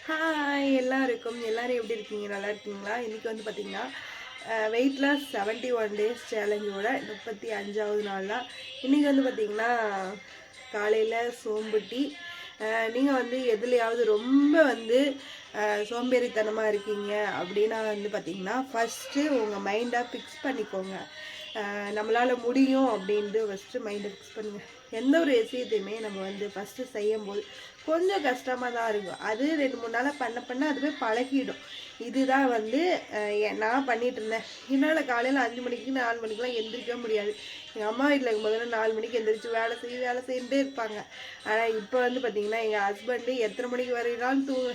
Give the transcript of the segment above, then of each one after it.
Hi எல்லாருக்கும் எல்லாரும் எப்படி இருக்கீங்க? நல்லா இருக்கீங்களா? இன்றைக்கி வந்து பார்த்திங்கன்னா வெயிட் லாஸ் 71 டேஸ் சேலஞ்சோட 35வது நாள் தான். இன்றைக்கி வந்து பார்த்திங்கன்னா காலையில் சோம்பு டீ. நீங்கள் வந்து எதுலையாவது ரொம்ப வந்து சோம்பேறித்தனமாக இருக்கீங்க அப்படின்னா வந்து பார்த்திங்கன்னா ஃபஸ்ட்டு உங்கள் மைண்டை ஃபிக்ஸ் பண்ணிக்கோங்க. நம்மளால் முடியும் அப்படின்ட்டு ஃபஸ்ட்டு மைண்டை ஃபிக்ஸ் பண்ணுங்கள். எந்த ஒரு விஷயத்தையுமே நம்ம வந்து ஃபஸ்ட்டு செய்யும்போது கொஞ்சம் கஷ்டமாக தான் இருக்கும். அது 2-3 நாளாக பண்ண அதுவே பழகிடும். இதுதான் வந்து நான் பண்ணிகிட்டு இருந்தேன். என்னால் காலையில் 5 மணிக்கு 4 மணிக்கெலாம் எந்திரிக்க முடியாது. எங்கள் அம்மா வீட்டில் இருக்கும்போது 4 மணிக்கு எந்திரிச்சு வேலை செய்துட்டே இருப்பாங்க. ஆனால் இப்போ வந்து பார்த்திங்கன்னா எங்கள் ஹஸ்பண்டு எத்தனை மணிக்கு வரையினாலும் தூங்கு,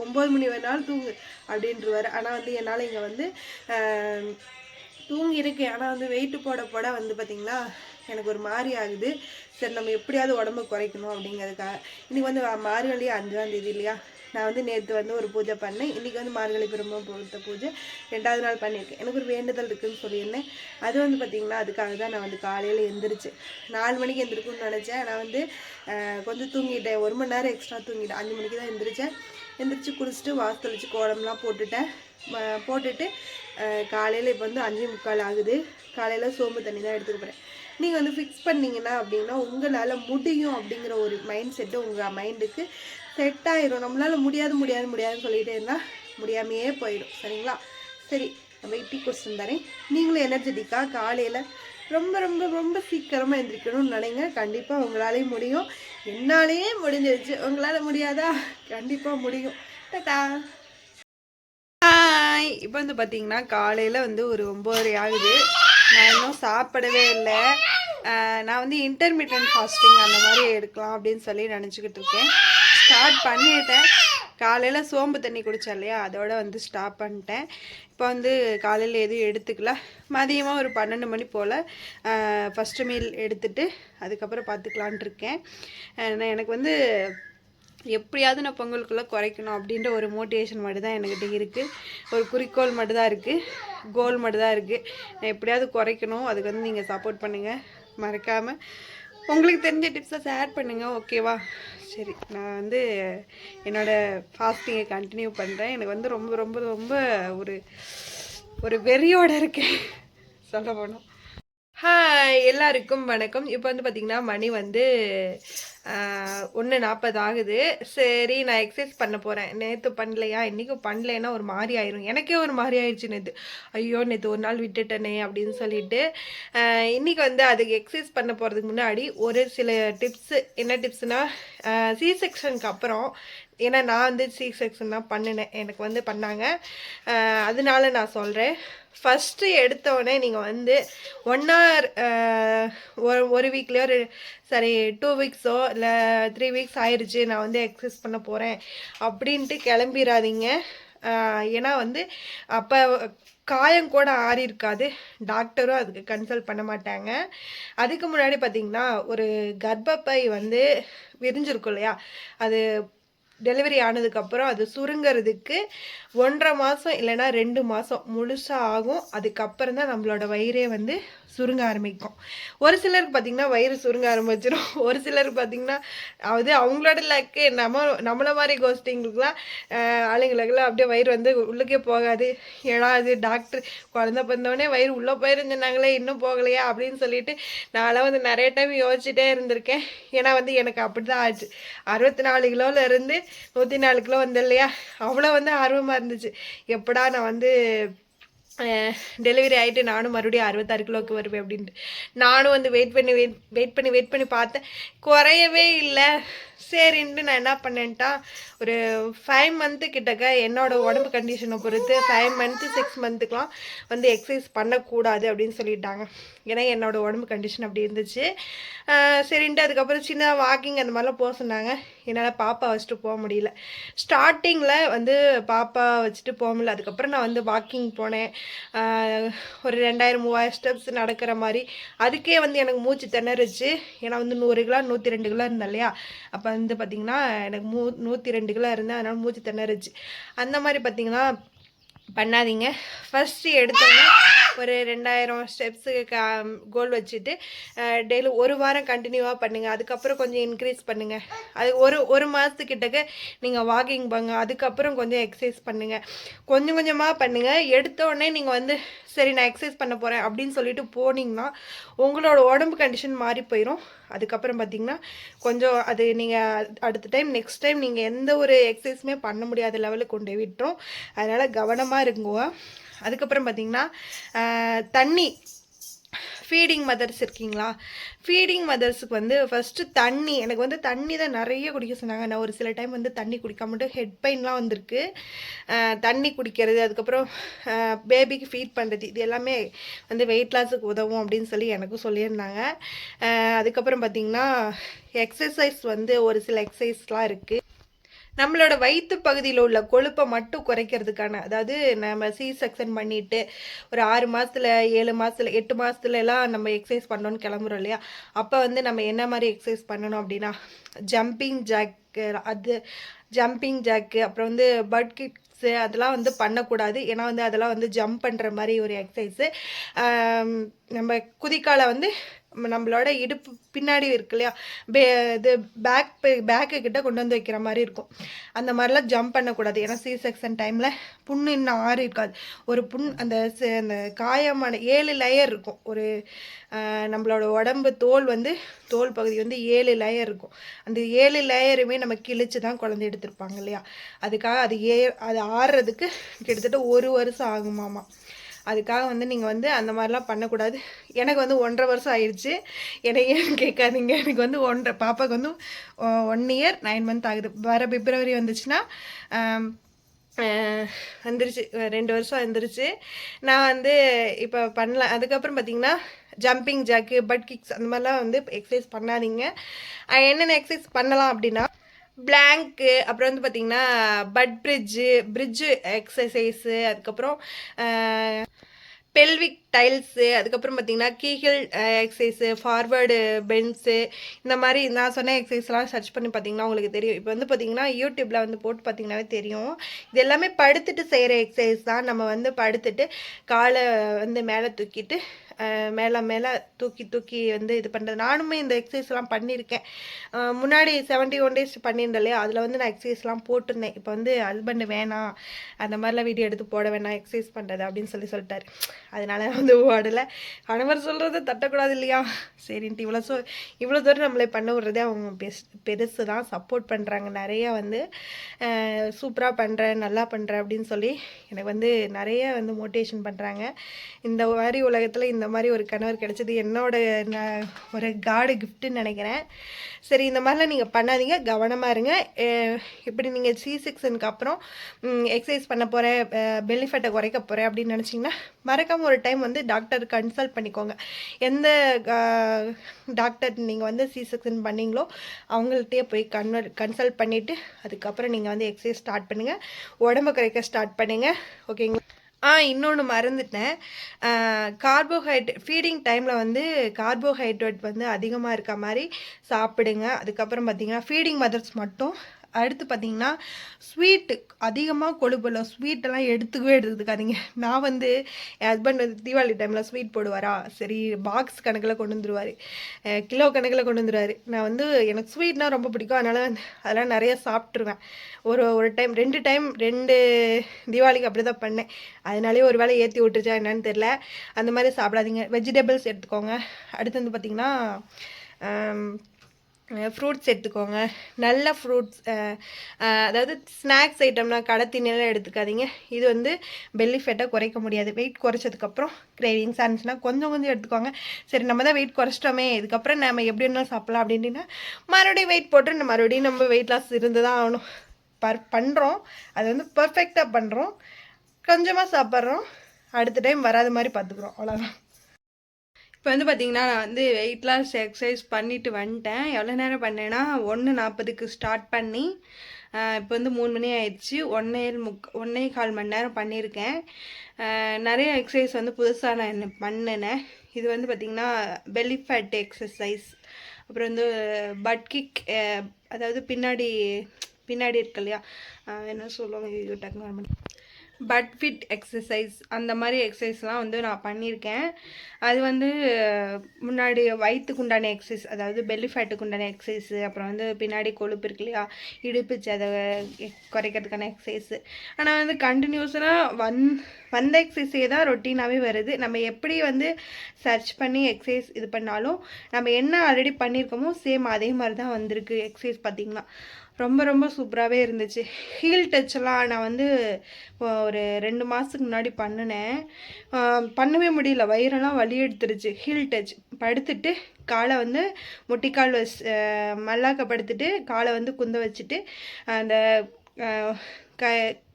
9 மணி வரைனாலும் தூங்கு அப்படின்ட்டுருவார். ஆனால் வந்து என்னால் இங்கே வந்து தூங்கியிருக்கேன். ஆனால் வந்து வெயிட்டு போட வந்து பார்த்திங்கன்னா எனக்கு ஒரு மாதிரி ஆகுது. சரி, நம்ம எப்படியாவது உடம்பு குறைக்கணும் அப்படிங்கிறதுக்காக இன்றைக்கி வந்து மார்கழி 5ஆம் தேதி இல்லையா? நான் வந்து நேற்று வந்து ஒரு பூஜை பண்ணேன். இன்றைக்கி வந்து மார்கழி பிரம்ம பொறுத்த பூஜை 2வது நாள் பண்ணியிருக்கேன். எனக்கு ஒரு வேண்டுதல் இருக்குதுன்னு சொல்லியிருந்தேன். அது வந்து பார்த்திங்கன்னா அதுக்காக தான் நான் வந்து காலையில் எந்திரிச்சு 4 மணிக்கு எந்திரிக்கும்னு நினச்சேன். நான் வந்து கொஞ்சம் தூங்கிட்டேன். 1 மணி நேரம் எக்ஸ்ட்ரா தூங்கிட்டேன். 5 மணிக்கு தான் எந்திரிச்சேன். எந்திரிச்சு குளிச்சுட்டு வாசல் தெளித்து கோலம்லாம் போட்டுட்டு காலையில் இப்போ வந்து 5:45 ஆகுது. காலையில் சோம்பு தண்ணி தான் எடுத்துக்க போகிறேன். நீங்கள் வந்து ஃபிக்ஸ் பண்ணிங்கன்னா அப்படின்னா உங்களால் முடியும் அப்படிங்கிற ஒரு மைண்ட் செட்டு உங்கள் மைண்டுக்கு செட் ஆயிரும். நம்மளால் முடியாதுன்னு சொல்லிகிட்டே இருந்தால் முடியாமையே போயிடும். சரிங்களா? சரி, நம்ம டீ குடிச்சுட்டு தரேன். நீங்களும் எனர்ஜெட்டிக்காக காலையில் ரொம்ப ரொம்ப ரொம்ப சீக்கிரமாக எழுந்திரிக்கணும்னு நினைங்க. கண்டிப்பாக உங்களாலேயும் முடியும். என்னாலேயே முடிஞ்சிருச்சு. உங்களால் முடியாதா? கண்டிப்பாக முடியும். டாடா. ஹாய். இப்போ வந்து பார்த்தீங்கன்னா காலையில் வந்து ஒரு 9:30 ஆகுது. நான் இன்னும் சாப்பிடவே இல்லை. நான் வந்து இன்டர்மீடியன்ட் ஃபாஸ்டிங் அந்த மாதிரி எடுக்கலாம் அப்படின்னு சொல்லி நினச்சிக்கிட்டு இருக்கேன். ஸ்டார்ட் பண்ணிட்டேன். காலையில் சோம்பு தண்ணி குடித்தேன் இல்லையா, அதோட வந்து ஸ்டாப் பண்ணிட்டேன். இப்போ வந்து காலையில் எதுவும் எடுத்துக்கல. மதியமாக ஒரு 12 மணி போல் ஃபஸ்ட்டு மீல் எடுத்துகிட்டு அதுக்கப்புறம் பார்த்துக்கலான்ட்டு இருக்கேன். எனக்கு வந்து எப்படியாவது நான் பொங்கலுக்குள்ளே குறைக்கணும் அப்படின்ற ஒரு மோட்டிவேஷன் மட்டும் தான் என்கிட்ட இருக்குது. ஒரு குறிக்கோள் மட்டும்தான் இருக்குது, கோல் மட்டும்தான் இருக்குது. நான் எப்படியாவது குறைக்கணும். அதுக்கு வந்து நீங்கள் சப்போர்ட் பண்ணுங்கள். மறக்காமல் உங்களுக்கு தெரிஞ்ச டிப்ஸை ஷேர் பண்ணுங்கள். ஓகேவா? சரி, நான் வந்து என்னோடய ஃபாஸ்டிங்கை கண்டினியூ பண்ணுறேன். எனக்கு வந்து ரொம்ப ரொம்ப ரொம்ப ஒரு ஒரு வெறியோடு இருக்கேன் சொல்ல போனோம். ஹாய் எல்லாருக்கும் வணக்கம். இப்போ வந்து பார்த்திங்கன்னா மணி வந்து 1:40 ஆகுது. சரி, நான் எக்ஸசைஸ் பண்ண போகிறேன். நேற்று பண்ணலையா, இன்றைக்கும் பண்ணலைன்னா ஒரு மாதிரி ஆயிரும். எனக்கே ஒரு மாதிரி ஆயிடுச்சு நேற்று. ஐயோ, நேற்று ஒரு நாள் விட்டுட்டேனே அப்படின்னு சொல்லிட்டு இன்றைக்கி வந்து அதுக்கு எக்ஸசைஸ் பண்ண போகிறதுக்கு முன்னாடி ஒரு சில டிப்ஸு. என்ன டிப்ஸ்னால், சி செக்ஷனுக்கு அப்புறம், ஏன்னா நான் வந்து சி செக்ஷன் தான் பண்ணினேன், எனக்கு வந்து பண்ணாங்க. அதனால நான் சொல்கிறேன். ஃபஸ்ட்டு எடுத்தோடனே நீங்கள் வந்து 1 hour ஒரு வீக்லேயோ சரி 2 வீக்ஸோ இல்லை 3 வீக்ஸ் ஆயிடுச்சு நான் வந்து எக்ஸசைஸ் பண்ண போகிறேன் அப்படின்ட்டு கிளம்பிடாதீங்க. ஏன்னா வந்து அப்போ காயம் கூட ஆறி இருக்காது. டாக்டரும் அதுக்கு கன்சல்ட் பண்ண மாட்டாங்க. அதுக்கு முன்னாடி பார்த்திங்கன்னா ஒரு கர்ப்பப்பை வந்து விரிஞ்சிருக்கும் இல்லையா, அது டெலிவரி ஆனதுக்கப்புறம் அது சுருங்கிறதுக்கு 1.5 மாதம் இல்லைன்னா 2 மாதம் முழுசாக ஆகும். அதுக்கப்புறம் தான் நம்மளோட வயிறே வந்து சுருங்க ஆரம்பிக்கும். ஒரு சிலருக்கு பார்த்திங்கன்னா வயிறு சுருங்க ஆரம்பிச்சிடும். ஒரு சிலருக்கு பார்த்திங்கன்னா அது அவங்களோட லக்கு. நம்மளை மாதிரி கோஸ்டிங்களுக்குலாம் ஆளுங்களுக்கெல்லாம் அப்படியே வயிறு வந்து உள்ளுக்கே போகாது. ஏன்னா அது டாக்டர் குழந்த பிறந்தவொடனே வயிறு உள்ளே போயிருன்னு சொன்னாங்களே, இன்னும் போகலையா அப்படின்னு சொல்லிட்டு நான்லாம் வந்து நிறைய டைம் யோசிச்சுட்டே இருந்திருக்கேன். ஏன்னா வந்து எனக்கு அப்படி தான் ஆச்சு. 64 கிலோவில் இருந்து 104 கிலோ வந்து இல்லையா, அவ்வளோ வந்து ஆர்வமாக இருந்துச்சு. எப்படா நான் வந்து டெலிவரி ஆகிட்டு நானும் மறுபடியும் 66 கிலோவுக்கு வருவேன் அப்படின்ட்டு. நானும் வந்து வெயிட் பண்ணி பார்த்தேன், குறையவே இல்லை. சரின்ட்டு நான் என்ன பண்ணேன்ட்டா, ஒரு 5 மந்த்து கிட்டக்க என்னோடய உடம்பு கண்டிஷனை பொறுத்து 5 மந்த்து 6 மந்த்துக்கெலாம் வந்து எக்ஸசைஸ் பண்ணக்கூடாது அப்படின்னு சொல்லிட்டாங்க. ஏன்னா என்னோடய உடம்பு கண்டிஷன் அப்படி இருந்துச்சு. சரின்ட்டு அதுக்கப்புறம் சின்ன வாக்கிங் அந்த மாதிரிலாம் போக சொன்னாங்க. என்னால் பாப்பா வச்சுட்டு போக முடியல. ஸ்டார்டிங்கில் வந்து பாப்பா வச்சுட்டு போக முடியல. அதுக்கப்புறம் நான் வந்து வாக்கிங் போனேன். ஒரு 2000-3000 ஸ்டெப்ஸ் நடக்கிற மாதிரி. அதுக்கே வந்து எனக்கு மூச்சு திணறுச்சு. ஏன்னா வந்து 100 கிலோ 102 கிலோ இருந்தேன் இல்லையா, அப்போ வந்து பார்த்திங்கன்னா எனக்கு 102 கிலோ இருந்தேன். அதனால் மூச்சு திணறுச்சு. அந்த மாதிரி பார்த்திங்கன்னா பண்ணாதீங்க. ஃபஸ்ட்டு எடுத்தோன்னே ஒரு 2000 ஸ்டெப்ஸுக்கு கோல் வச்சுட்டு டெய்லி ஒரு வாரம் கண்டினியூவாக பண்ணுங்கள். அதுக்கப்புறம் கொஞ்சம் இன்க்ரீஸ் பண்ணுங்கள். அது ஒரு மாதத்துக்கிட்டக்க நீங்கள் வாக்கிங் போங்க. அதுக்கப்புறம் கொஞ்சம் எக்ஸசைஸ் பண்ணுங்கள். கொஞ்சம் கொஞ்சமாக பண்ணுங்கள். எடுத்தோடனே நீங்கள் வந்து சரி நான் எக்ஸசைஸ் பண்ண போகிறேன் அப்படின்னு சொல்லிட்டு போனீங்கன்னா உங்களோட உடம்பு கண்டிஷன் மாறி போயிடும். அதுக்கப்புறம் பார்த்தீங்கன்னா கொஞ்சம் அது நீங்கள் அடுத்த டைம் நெக்ஸ்ட் டைம் நீங்கள் எந்த ஒரு எக்ஸசைஸுமே பண்ண முடியாத லெவலுக்கு கொண்டு போய் விட்டுரும். அதனால் கவனமாக இருங்குவோம். அதுக்கப்புறம் பார்த்திங்கன்னா தண்ணி ஃபீடிங் மதர்ஸ் இருக்கீங்களா, ஃபீடிங் மதர்ஸுக்கு வந்து ஃபஸ்ட்டு தண்ணி எனக்கு வந்து தண்ணி தான் நிறைய குடிக்க சொன்னாங்க. நான் ஒரு சில டைம் வந்து தண்ணி குடிக்காமட்டு ஹெட் பெயின்லாம் வந்திருக்கு. தண்ணி குடிக்கிறது, அதுக்கப்புறம் பேபிக்கு ஃபீட் பண்ணுறது, இது எல்லாமே வந்து வெயிட் லாஸுக்கு உதவும் அப்படின்னு சொல்லி எனக்கும் சொல்லியிருந்தாங்க. அதுக்கப்புறம் பார்த்திங்கன்னா எக்ஸசைஸ் வந்து ஒரு சில எக்ஸசைஸ்லாம் இருக்குது. நம்மளோட வயிற்று பகுதியில் உள்ள கொழுப்பை மட்டும் குறைக்கிறதுக்கான, அதாவது நம்ம சி செக்ஷன் பண்ணிவிட்டு ஒரு 6 மாதத்தில் 7 மாதத்தில் 8 மாதத்துலலாம் நம்ம எக்ஸசைஸ் பண்ணோன்னு கிளம்புறோம் இல்லையா, அப்போ வந்து நம்ம என்ன மாதிரி எக்ஸசைஸ் பண்ணணும் அப்படின்னா ஜம்பிங் ஜாக்கு, அப்புறம் வந்து பட் கிக்ஸு அதெல்லாம் வந்து பண்ணக்கூடாது. ஏன்னா வந்து அதெல்லாம் வந்து ஜம்ப் பண்ணுற மாதிரி ஒரு எக்ஸசைஸு. நம்ம குதிக்காலை வந்து நம்மளோட இடுப்பு பின்னாடி இருக்கு இல்லையா, இது பேக்கு கிட்ட கொண்டு வந்து வைக்கிற மாதிரி இருக்கும். அந்த மாதிரிலாம் ஜம்ப் பண்ணக்கூடாது. ஏன்னா சி செக்ஷன் டைமில் புண்ணு இன்னும் ஆறு இருக்காது. ஒரு அந்த காயமான 7 லேயர் இருக்கும். ஒரு நம்மளோட உடம்பு தோல் பகுதி வந்து 7 லேயர் இருக்கும். அந்த 7 லேயருமே நம்ம கிழிச்சு தான் குழந்தை எடுத்திருப்பாங்க இல்லையா, அதுக்காக அது ஆறுறதுக்கு கிட்டத்தட்ட 1 வருஷம் ஆகுமாமா. அதுக்காக வந்து நீங்கள் வந்து அந்த மாதிரிலாம் பண்ணக்கூடாது. எனக்கு வந்து 1.5 வருஷம் ஆயிடுச்சு. எனக்கு ஏன்னு கேட்காதீங்க. எனக்கு வந்து பாப்பாவுக்கு வந்து 1 இயர் 9 மந்த் ஆகுது. வர பிப்ரவரி வந்துச்சுன்னா வந்துருச்சு, 2 வருஷம் வந்துருச்சு. நான் வந்து இப்போ பண்ணல. அதுக்கப்புறம் பார்த்திங்கன்னா ஜம்பிங் ஜாக்கு, பட் கிக்ஸ் அந்த மாதிரிலாம் வந்து எக்ஸசைஸ் பண்ணாதீங்க. என்னென்ன எக்ஸசைஸ் பண்ணலாம் அப்படின்னா பிளாங்க்கு, அப்புறம் வந்து பார்த்திங்கன்னா பட் பிரிட்ஜு எக்ஸசைஸு, அதுக்கப்புறம் பெல்விக் டைல்ஸு, அதுக்கப்புறம் பார்த்திங்கன்னா கீகிள் எக்ஸசைஸு, ஃபார்வேர்டு பென்ஸு, இந்த மாதிரி நான் சொன்ன எக்ஸசைஸ்லாம் சர்ச் பண்ணி பார்த்திங்கன்னா உங்களுக்கு தெரியும். இப்போ வந்து பார்த்திங்கன்னா யூடியூப்பில் வந்து போட்டு பார்த்திங்கனாவே தெரியும். இது எல்லாமே படுத்துட்டு செய்கிற எக்ஸசைஸ் தான். நம்ம வந்து படுத்துட்டு காலை வந்து மேலே தூக்கிட்டு மேலே தூக்கி வந்து இது பண்ணுறது. நானுமே இந்த எக்ஸசைஸ்லாம் பண்ணியிருக்கேன். முன்னாடி 71 days பண்ணியிருந்தேன் இல்லையா, அதில் வந்து நான் எக்ஸசைஸ்லாம் போட்டிருந்தேன். இப்போ வந்து ஹஸ்பண்டு வேணாம், அந்த மாதிரிலாம் வீடியோ எடுத்து போட வேணாம் எக்ஸசைஸ் பண்ணுறது அப்படின்னு சொல்லிட்டாரு. அதனால வந்து ஓடலை. கணவர் சொல்கிறத தட்டக்கூடாது இல்லையா, சரின்ட்டு இவ்வளோ தூரம் நம்மளை பண்ண விடுறதே அவங்க பெருசு தான். சப்போர்ட் பண்ணுறாங்க நிறைய, வந்து சூப்பராக பண்ணுறேன், நல்லா பண்ணுறேன் அப்படின்னு சொல்லி எனக்கு வந்து நிறைய வந்து மோட்டிவேஷன் பண்ணுறாங்க. இந்த மாதிரி உலகத்தில் இந்த மாதிரி ஒரு கணவர் கிடைச்சது என்னோட ஒரு காடு கிஃப்ட்டுன்னு நினைக்கிறேன். சரி, இந்த மாதிரிலாம் நீங்கள் பண்ணாதீங்க, கவனமாக இருங்க. இப்படி நீங்கள் சி செக்ஷனுக்கு அப்புறம் எக்ஸசைஸ் பண்ண போகிறேன், பெல்லி ஃபேட்டை குறைக்க போகிறேன் அப்படின்னு நினச்சிங்கன்னா மறக்காமல் ஒரு டைம் வந்து டாக்டர் கன்சல்ட் பண்ணிக்கோங்க. எந்த டாக்டர் நீங்கள் வந்து சி செக்ஷன் பண்ணீங்களோ அவங்கள்ட்டே போய் கன்சல்ட் பண்ணிவிட்டு அதுக்கப்புறம் நீங்கள் வந்து எக்ஸசைஸ் ஸ்டார்ட் பண்ணுங்கள், உடம்பு குறைக்க ஸ்டார்ட் பண்ணுங்கள். ஓகேங்களா? இன்னொன்று மறந்துட்டேன். ஃபீடிங் டைமில் வந்து கார்போஹைட்ரேட் வந்து அதிகமாக இருக்க மாதிரி சாப்பிடுங்க. அதுக்கப்புறம் பார்த்திங்கன்னா ஃபீடிங் மதர்ஸ் மட்டும். அடுத்து பார்த்திங்கன்னா ஸ்வீட்டு அதிகமாக கொழுப்புள்ள ஸ்வீட்டெல்லாம் எடுத்துக்காதீங்க. நான் வந்து என் ஹஸ்பண்ட் வந்து தீபாவளி டைமில் ஸ்வீட் போடுவாரா, சரி பாக்ஸ் கணக்கில் கொண்டு வந்துடுவார், கிலோ கணக்கில் கொண்டு வந்துடுவார். நான் வந்து எனக்கு ஸ்வீட்னால் ரொம்ப பிடிக்கும், அதனால் அதெல்லாம் நிறைய சாப்பிட்ருவேன். ஒரு டைம் 2 தீபாவளிக்கு அப்படி தான் பண்ணேன். அதனாலே ஒரு வேளை ஏற்றி விட்டுருச்சா என்னன்னு தெரில. அந்த மாதிரி சாப்பிடாதீங்க. வெஜிடபிள்ஸ் எடுத்துக்கோங்க. அடுத்து வந்து பார்த்திங்கன்னா ஃப்ரூட்ஸ் எடுத்துக்கோங்க, நல்ல ஃப்ரூட்ஸ். அதாவது ஸ்நாக்ஸ் ஐட்டம்லாம் கடத்தினெல்லாம் எடுத்துக்காதீங்க. இது வந்து பெல்லி ஃபேட்டை குறைக்க முடியாது. வெயிட் குறைச்சதுக்கப்புறம் கிரேவிங்ஸ் இருந்துச்சுன்னா கொஞ்சம் எடுத்துக்கோங்க. சரி, நம்ம தான் வெயிட் குறைச்சிட்டோமே, இதுக்கப்புறம் நம்ம எப்படி இருந்தாலும் சாப்பிட்லாம் அப்படின்ட்டுன்னா மறுபடியும் வெயிட் போட்டு மறுபடியும் நம்ம வெயிட் லாஸ் இருந்து தான் ஆகணும். பண்ணுறோம், அது வந்து பர்ஃபெக்டாக பண்ணுறோம், கொஞ்சமாக சாப்பிட்றோம், அடுத்த டைம் வராத மாதிரி பார்த்துக்குறோம், அவ்வளோதான். இப்போ வந்து பார்த்திங்கன்னா நான் வந்து வெயிட் லாஸ் எக்ஸசைஸ் பண்ணிவிட்டு வந்துட்டேன். எவ்வளோ நேரம் பண்ணேன்னா 1:40க்கு ஸ்டார்ட் பண்ணி இப்போ வந்து 3 மணி ஆயிடுச்சு. 1.25 மணி நேரம் பண்ணியிருக்கேன். நிறைய எக்ஸசைஸ் வந்து புதுசாக நான் என்ன பண்ணினேன். இது வந்து பார்த்திங்கன்னா பெல்லி ஃபேட் எக்ஸசைஸ், அப்புறம் வந்து பட் கிக், அதாவது பின்னாடி இருக்கு இல்லையா, என்ன சொல்லுவாங்க, டக்குனு பட் ஃபிட் எக்ஸசைஸ் அந்த மாதிரி எக்ஸசைஸ்லாம் வந்து நான் பண்ணியிருக்கேன். அது வந்து முன்னாடி வயிற்றுக்கு உண்டான எக்ஸசைஸ், அதாவது பெல்லி ஃபேட்டுக்கு உண்டான எக்ஸசைஸு, அப்புறம் வந்து பின்னாடி கொழுப்பு இருக்கு இல்லையா, இடுப்பு சதை குறைக்கிறதுக்கான எக்ஸசைஸு. ஆனால் வந்து கண்டினியூஸாக வந்த எக்ஸசைஸே தான் ரொட்டீனாகவே வருது. நம்ம எப்படி வந்து சர்ச் பண்ணி எக்ஸசைஸ் இது பண்ணாலும் நம்ம என்ன ஆல்ரெடி பண்ணியிருக்கோமோ சேம் அதே மாதிரி தான் வந்திருக்கு எக்ஸசைஸ் பார்த்திங்கன்னா. ரொம்ப ரொம்ப சூப்பராகவே இருந்துச்சு. ஹீல் டச்செல்லாம் நான் வந்து ஒரு 2 மாதத்துக்கு முன்னாடி பண்ணினேன். பண்ணவே முடியல, வயிறெல்லாம் வலி எடுத்துருச்சு. ஹீல் டச் படுத்துட்டு காலை வந்து முட்டிக்கால் மல்லாக்க படுத்துட்டு காலை வந்து குந்த வச்சுட்டு அந்த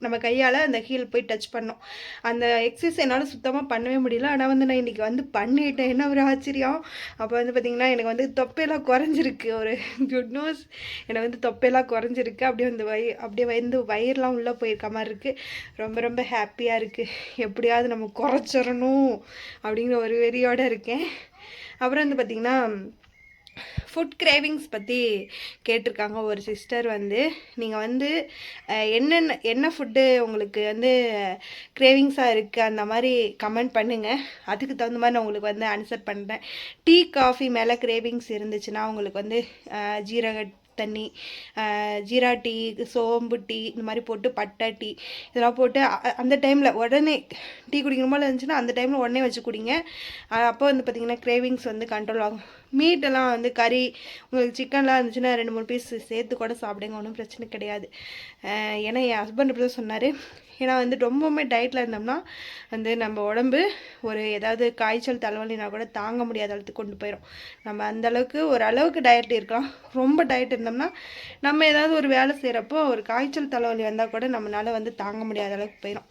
நம்ம கையால் அந்த ஹீல் போய் டச் பண்ணோம். அந்த எக்ஸசைஸ் என்னால் சுத்தமாக பண்ணவே முடியல. ஆனால் வந்து நான் இன்றைக்கி வந்து பண்ணிட்டேன். என்ன ஒரு ஆச்சரியம்! அப்போ வந்து பார்த்திங்கன்னா எனக்கு வந்து தொப்பையெல்லாம் குறைஞ்சிருக்கு. ஒரு குட் நியூஸ், எனக்கு வந்து தொப்பையெல்லாம் குறைஞ்சிருக்கு. அப்படியே வந்து அப்படியே வந்து வயிறுலாம் உள்ளே போயிருக்க மாதிரி இருக்குது. ரொம்ப ரொம்ப ஹாப்பியாக இருக்குது. எப்படியாவது நம்ம குறைச்சிடணும் அப்படிங்கிற ஒரு வெறியோடு இருக்கேன். அப்புறம் வந்து பார்த்திங்கன்னா ஃபுட் கிரேவிங்ஸ் பற்றி கேட்டிருக்காங்க ஒரு சிஸ்டர். வந்து நீங்கள் வந்து என்ன ஃபுட்டு உங்களுக்கு வந்து கிரேவிங்ஸாக இருக்குது அந்த மாதிரி கமெண்ட் பண்ணுங்கள். அதுக்கு தகுந்த மாதிரி நான் உங்களுக்கு வந்து ஆன்சர் பண்ணுறேன். டீ காஃபி மேலே கிரேவிங்ஸ் இருந்துச்சுன்னா உங்களுக்கு வந்து ஜீரக தண்ணி, ஜீரா டீ, சோம்பு டீ, இந்த மாதிரி போட்டு பட்டை டீ இதெல்லாம் போட்டு அந்த டைமில் உடனே டீ குடிக்கிற மாதிரி இருந்துச்சுன்னா அந்த டைமில் உடனே வச்சு குடிங்க. அப்போ வந்து பார்த்திங்கன்னா கிரேவிங்ஸ் வந்து கண்ட்ரோல் ஆகும். மீட்டெல்லாம் வந்து கறி, உங்களுக்கு சிக்கன்லாம் இருந்துச்சுன்னா 2-3 பீஸ் சேர்த்து கூட சாப்பிடுங்க, ஒன்றும் பிரச்சனை கிடையாது. ஏன்னா என் ஹஸ்பண்ட் இப்படி தான் சொன்னார். ஏன்னா வந்து ரொம்பவுமே டயட்டில் இருந்தோம்னா வந்து நம்ம உடம்பு ஒரு ஏதாவது காய்ச்சல் தலைவலினா கூட தாங்க முடியாத அளவுக்கு கொண்டு போயிடும். நம்ம அந்தளவுக்கு ஓரளவுக்கு டயட் இருக்கலாம். ரொம்ப டயட் இருந்தோம்னா நம்ம ஏதாவது ஒரு வேலை செய்கிறப்போ ஒரு காய்ச்சல் தலைவலி வந்தால் கூட நம்மளால் வந்து தாங்க முடியாத அளவுக்கு போயிடும்.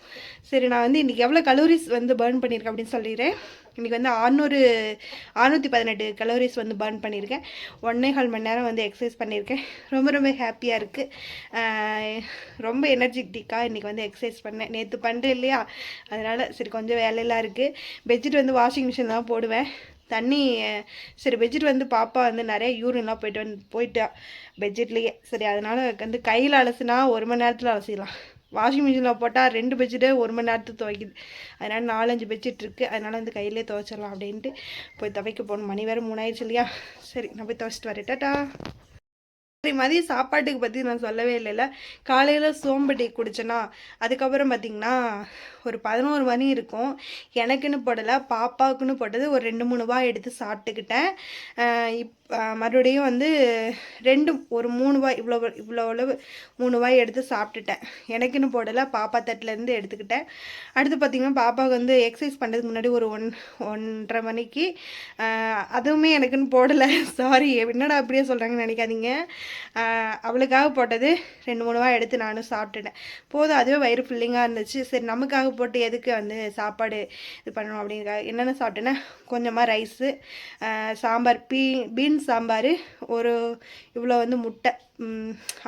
சரி, நான் வந்து இன்றைக்கி எவ்வளோ கலோரிஸ் வந்து பர்ன் பண்ணியிருக்கேன் அப்படின்னு சொல்லிடுறேன். இன்றைக்கி வந்து 618 கலோரிஸ் வந்து பர்ன் பண்ணியிருக்கேன். 1.25 மணி நேரம் வந்து எக்ஸசைஸ் பண்ணியிருக்கேன். ரொம்ப ரொம்ப ஹாப்பியாக இருக்குது. ரொம்ப எனர்ஜெட்டிக்காக இன்றைக்கி வந்து எக்ஸசைஸ் பண்ணேன். நேற்று பண்ணுறேன் இல்லையா, அதனால் சரி கொஞ்சம் வேலையெல்லாம் இருக்குது. பெட்ஷீட் வந்து வாஷிங் மிஷின் தான் போடுவேன். தண்ணி சரி பெட்ஷீட் வந்து பாப்பா வந்து நிறைய யூரின்லாம் போயிட்டா பெட்ஷீட்லேயே. சரி அதனால் வந்து கையில் அலசுனா 1 மணி நேரத்தில் அலசிடலாம். வாஷிங் மிஷினில் போட்டால் 2 பெட்ஷீட்டே 1 மணி நேரத்துக்கு துவைக்குது. அதனால் 4-5 பெட்ஷீட் இருக்குது. அதனால் வந்து கையிலே துவைச்சிடலாம் அப்படின்ட்டு போய் துவைக்க போகணும். மணி வேறு 3 ஆயிடுச்சு இல்லையா. சரி நான் போய் துவைச்சிட்டு வரேன். டாடா. சரி, மதியம் சாப்பாட்டுக்கு பற்றி நான் சொல்லவே இல்லைல்ல. காலையில் சோம்பு டீ குடித்தேன்னா அதுக்கப்புறம் பார்த்திங்கன்னா ஒரு 11 மணி இருக்கும். எனக்குன்னு போடலை, பாப்பாவுக்குன்னு போட்டது ஒரு 2-3 வாய் எடுத்து சாப்பிட்டுக்கிட்டேன். மறுபடியும் வந்து ஒரு 3 வாய் இவ்வளோ அளவு 3 வாய் எடுத்து சாப்பிட்டுட்டேன். எனக்குன்னு போடலை, பாப்பா தட்டிலேருந்து எடுத்துக்கிட்டேன். அடுத்து பார்த்திங்கன்னா பாப்பாவுக்கு வந்து எக்ஸசைஸ் பண்ணுறதுக்கு முன்னாடி ஒரு 1-1:30 மணிக்கு அதுவுமே எனக்குன்னு போடலை. சாரி, என்னடா அப்படியே சொல்கிறாங்கன்னு நினைக்காதீங்க. அவளுக்காக போட்டது 2-3 வாய் எடுத்து நானும் சாப்பிட்டுட்டேன். போதும், அதுவே வயிறு ஃபில்லிங்காக இருந்துச்சு. சரி நமக்காக போட்டு எதுக்கு வந்து சாப்பாடு இது பண்ணணும் அப்படிங்கிறக்காக என்னென்ன சாப்பிட்டேன்னா கொஞ்சமாக ரைஸு, சாம்பார், பீன்ஸ் சாம்பார், ஒரு இவ்வளோ வந்து முட்டை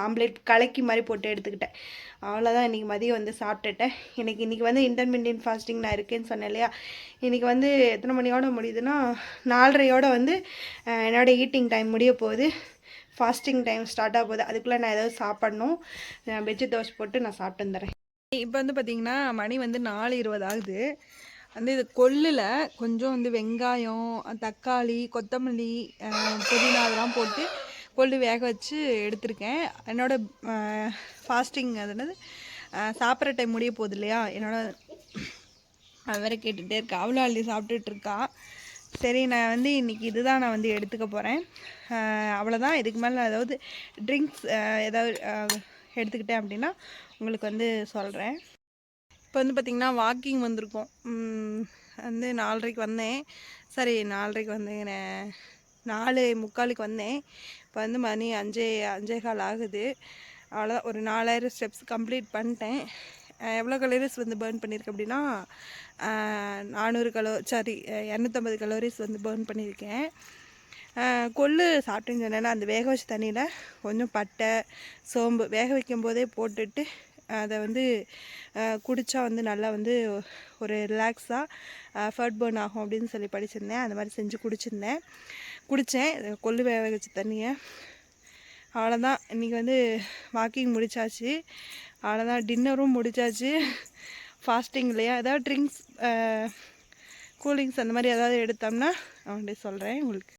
ஆம்லேட் கலக்கி மாதிரி போட்டு எடுத்துக்கிட்டேன். அவ்வளோதான் இன்றைக்கி மதியம் வந்து சாப்பிட்டுட்டேன். இன்றைக்கி வந்து இன்டர்மீடியன்ட் ஃபாஸ்டிங் நான் இருக்கேன்னு சொன்னேன் இல்லையா. இன்றைக்கி வந்து எத்தனை மணியோட முடியுதுன்னா 4:30 வந்து என்னோடய ஈட்டிங் டைம் முடிய போகுது. ஃபாஸ்டிங் டைம் ஸ்டார்ட் ஆக போகுது. அதுக்குள்ளே நான் ஏதாவது சாப்பிட்ணும். வெஜ்ஜு தோசை போட்டு நான் சாப்பிட்டு வந்துடுறேன். இப்போ வந்து பார்த்திங்கன்னா மணி வந்து 4:20 ஆகுது. வந்து இது கொல்லில் கொஞ்சம் வந்து வெங்காயம், தக்காளி, கொத்தமல்லி, புதினா அதெல்லாம் போட்டு கொள்ளு வேக வச்சு எடுத்திருக்கேன். என்னோடய ஃபாஸ்டிங் அது சாப்பிட்ற டைம் முடிய போகுது இல்லையா. அது வேறு கேட்டுகிட்டே இருக்கா, அவ்வளோ அள்ளி சாப்பிட்டுட்ருக்கா. சரி நான் வந்து இன்றைக்கி இதுதான் நான் வந்து எடுத்துக்க போகிறேன். அவ்வளோதான். இதுக்கு மேலே நான் ஏதாவது ட்ரிங்க்ஸ் ஏதாவது எடுத்துக்கிட்டேன் அப்படின்னா உங்களுக்கு வந்து சொல்கிறேன். இப்போ வந்து பார்த்திங்கன்னா வாக்கிங் வந்திருக்கோம். வந்து 4:30க்கு வந்தேன். சரி 4:30க்கு வந்தேன், 4:45க்கு வந்தேன். இப்போ வந்து மணி 5:15 ஆகுது. அவ்வளோதான், ஒரு 4000 ஸ்டெப்ஸ் கம்ப்ளீட் பண்ணிட்டேன். எவ்வளோ கலோரிஸ் வந்து பர்ன் பண்ணியிருக்கேன் அப்படின்னா 250 கலோரிஸ் வந்து பர்ன் பண்ணியிருக்கேன். கொள்ளு சாப்பிட்டுன்னு சொன்னேன்னா அந்த வேக வச்ச தண்ணியில் கொஞ்சம் பட்டை, சோம்பு வேக வைக்கும் போதே போட்டுட்டு அதை வந்து குடித்தா வந்து நல்லா வந்து ஒரு ரிலாக்ஸாக ஃபட் பர்ன் ஆகும் அப்படின்னு சொல்லி படிச்சிருந்தேன். அந்த மாதிரி செஞ்சு குடித்தேன் கொள்ளு வேக வச்ச தண்ணியை. அவ்வளோதான், இன்றைக்கி வந்து வாக்கிங் முடித்தாச்சு. அவ்வளோதான், டின்னரும் முடித்தாச்சு. ஃபாஸ்டிங் இல்லையா, ஏதாவது ட்ரிங்க்ஸ் கூலிங்ஸ் அந்த மாதிரி ஏதாவது எடுத்தோம்னா அவன்கிட்ட சொல்கிறேன் உங்களுக்கு.